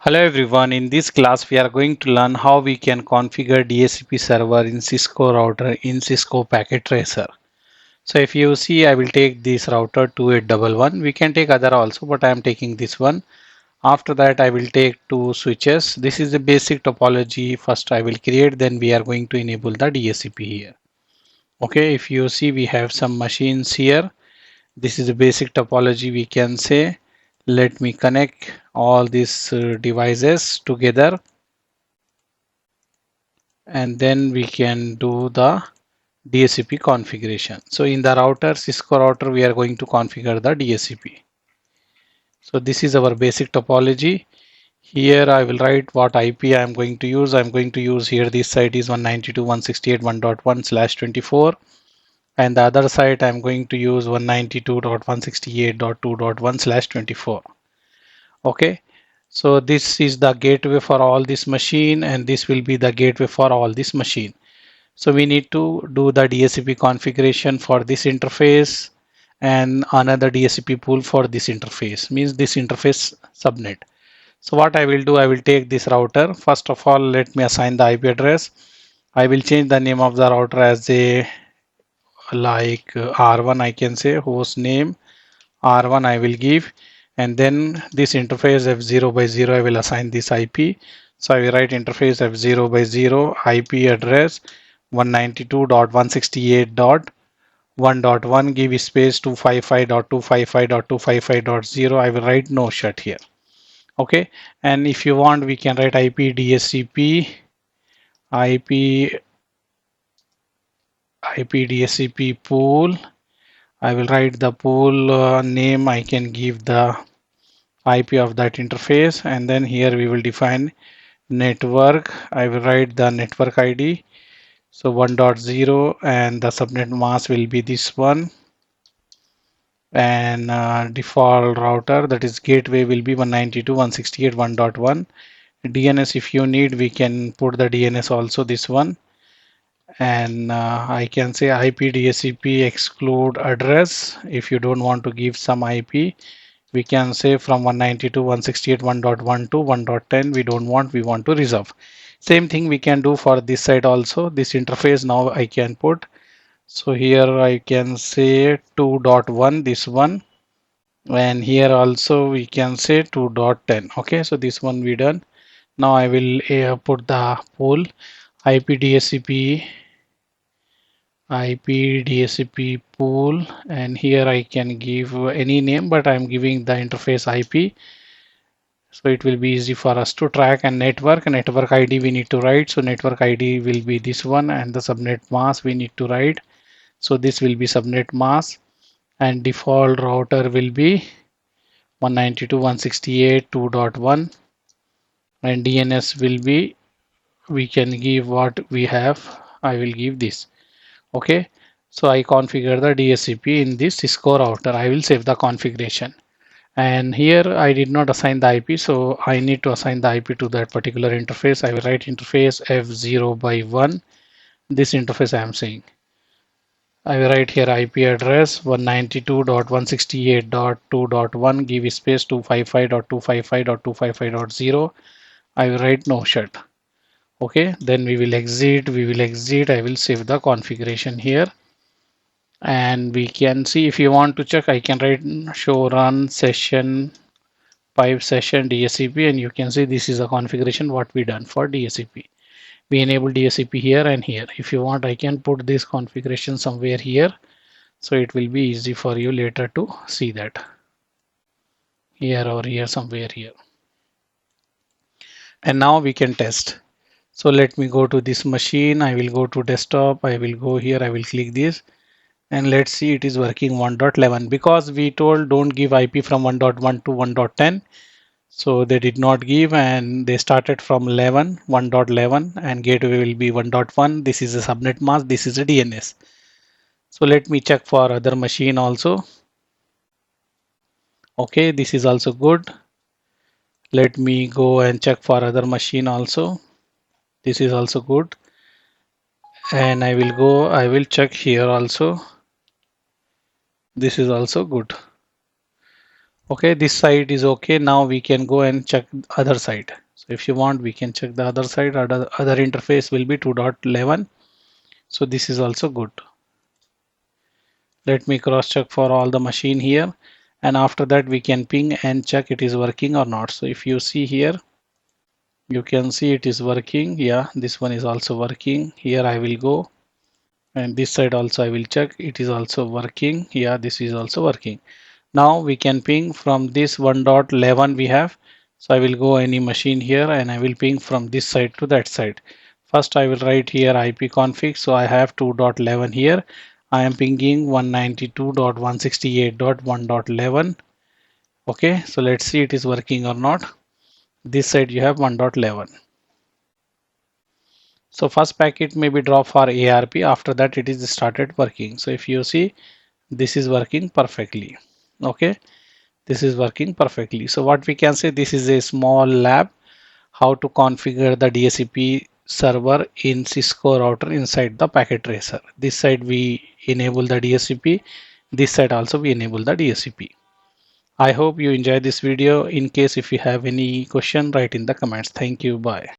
Hello everyone, in this class we are going to learn how we can configure DHCP server in Cisco router in Cisco Packet Tracer. So if you see, I will take this router 2811. We can take other also, but I am taking this one. After that I will take two switches. This is the basic topology. First I will create, then we are going to enable the DHCP here. Okay, if you see, we have some machines here. This is a basic topology, we can say. Let me connect all these devices together, and then we can do the DHCP configuration. So in the router, Cisco router, we are going to configure the DHCP. So this is our basic topology. Here I will write what IP I am going to use. I'm going to use here, this site is 192.168.1.1/24, and the other site I'm going to use 192.168.2.1/24. Okay, so this is the gateway for all this machine, and this will be the gateway for all this machine. So we need to do the DHCP configuration for this interface and another DHCP pool for this interface, means this interface subnet. So what I will do, I will take this router. First of all, let me assign the IP address. I will change the name of the router as a R1, I can say host name R1 I will give, and then this interface F0 by 0 I will assign this IP. So I will write interface F0 by 0 IP address 192.168.1.1, give space 255.255.255.0. I will write no shut here. Okay, and if you want, we can write IP DHCP IP DHCP pool. I will write the pool name. I can give the IP of that interface, and then here we will define network. I will write the network ID. So 1.0, and the subnet mask will be this one, and default router, that is gateway, will be 192.168.1.1. DNS, if you need, we can put the DNS also, this one. And I can say IP DHCP exclude address. If you don't want to give some IP, we can say from 192.168.1.1 to 1.10. We don't want, we want to reserve. Same thing we can do for this side also. This interface now I can put. So here I can say 2.1, this one, and here also we can say 2.10. Okay, so this one we done. Now I will put the pool IP DHCP pool, and here I can give any name, but I'm giving the interface IP, so it will be easy for us to track. And network ID we need to write, so network ID will be this one, and the subnet mask we need to write, so this will be subnet mask, and default router will be 192.168.2.1, and DNS will be, we can give what we have. I will give this. Okay, so I configure the DHCP in this Cisco router. I will save the configuration, and here I did not assign the IP, so I need to assign the IP to that particular interface. I will write interface F0 by 1, this interface I am saying. I will write here IP address 192.168.2.1, give space 255.255.255.0. I will write no shut. Okay, then we will exit. I will save the configuration here, and we can see, if you want to check, I can write show run session pipe session DHCP, and you can see this is a configuration what we done for DHCP. We enable DHCP here and here. If you want, I can put this configuration somewhere here, so it will be easy for you later to see that here or here, somewhere here. And now we can test. So let me go to this machine. I will go to desktop. I will go here. I will click this, and let's see, it is working 1.11, because we told don't give IP from 1.1 to 1.10. So they did not give, and they started from 1.11, and gateway will be 1.1. This is a subnet mask. This is a DNS. So let me check for other machine also. Okay, this is also good. Let me go and check for other machine also. This is also good. And I will check here also. This is also good. Okay, this side is okay. Now we can go and check other side. So if you want, we can check the other side. Other interface will be 2.11. So this is also good. Let me cross check for all the machine here. And after that we can ping and check it is working or not. So if you see here, you can see it is working. Yeah, this one is also working. Here I will go. And this side also I will check. It is also working. Yeah, this is also working. Now we can ping from this 1.11 we have. So I will go any machine here and I will ping from this side to that side. First I will write here IP config. So I have 2.11 here. I am pinging 192.168.1.11. Okay, so let's see it is working or not. This side you have 1.11. So first packet may be dropped for ARP. After that it is started working. So if you see, this is working perfectly. Okay, this is working perfectly. So what we can say, this is a small lab how to configure the DHCP server in Cisco router inside the packet tracer. This side we enable the DHCP. This side also we enable the DHCP. I hope you enjoyed this video. In case if you have any question, write in the comments. Thank you. Bye.